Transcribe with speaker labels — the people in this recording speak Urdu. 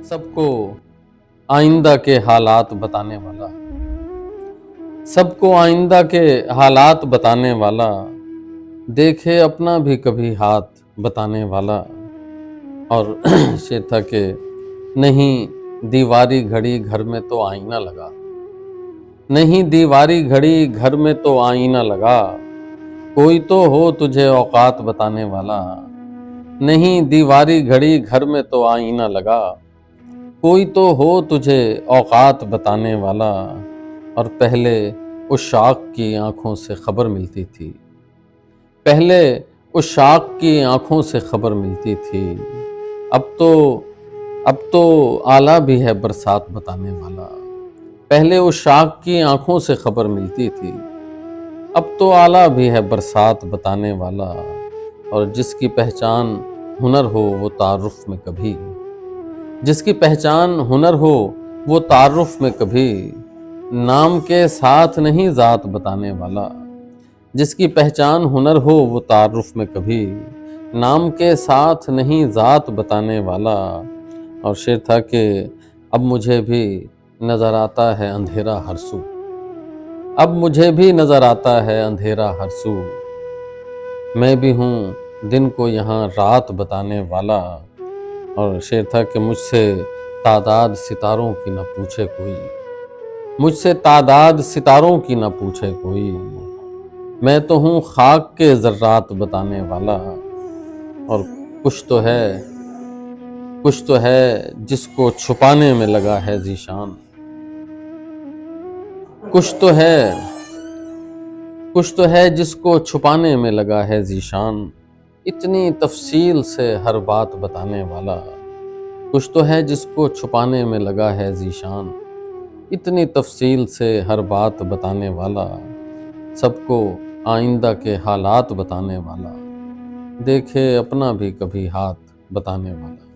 Speaker 1: سب کو آئندہ کے حالات بتانے والا، سب کو آئندہ کے حالات بتانے والا، دیکھے اپنا بھی کبھی ہاتھ بتانے والا۔ اور شعر تھا کہ نہیں دیواری گھڑی گھر میں تو آئینہ لگا، نہیں دیواری گھڑی گھر میں تو آئینہ لگا، کوئی تو ہو تجھے اوقات بتانے والا۔ نہیں دیواری گھڑی گھر میں تو آئینہ لگا، کوئی تو ہو تجھے اوقات بتانے والا۔ اور پہلے عشاق کی آنکھوں سے خبر ملتی تھی، پہلے عشاق کی آنکھوں سے خبر ملتی تھی، اب تو آلہ بھی ہے برسات بتانے والا۔ پہلے عشاق کی آنکھوں سے خبر ملتی تھی، اب تو آلہ بھی ہے برسات بتانے والا۔ اور جس کی پہچان ہنر ہو وہ تعارف میں کبھی، جس کی پہچان ہنر ہو وہ تعارف میں کبھی، نام کے ساتھ نہیں ذات بتانے والا۔ جس کی پہچان ہنر ہو وہ تعارف میں کبھی، نام کے ساتھ نہیں ذات بتانے والا۔ اور شعر تھا کہ اب مجھے بھی نظر آتا ہے اندھیرا ہر سو، اب مجھے بھی نظر آتا ہے اندھیرا ہر سو، میں بھی ہوں دن کو یہاں رات بتانے والا۔ اور شعر تھا کہ مجھ سے تعداد ستاروں کی نہ پوچھے کوئی، مجھ سے تعداد ستاروں کی نہ پوچھے کوئی، میں تو ہوں خاک کے ذرات بتانے والا۔ اور کچھ تو ہے جس کو چھپانے میں لگا ہے ذیشان، کچھ تو ہے جس کو چھپانے میں لگا ہے ذیشان، اتنی تفصیل سے ہر بات بتانے والا۔ کچھ تو ہے جس کو چھپانے میں لگا ہے ذیشان، اتنی تفصیل سے ہر بات بتانے والا، سب کو آئندہ کے حالات بتانے والا، دیکھے اپنا بھی کبھی ہاتھ بتانے والا۔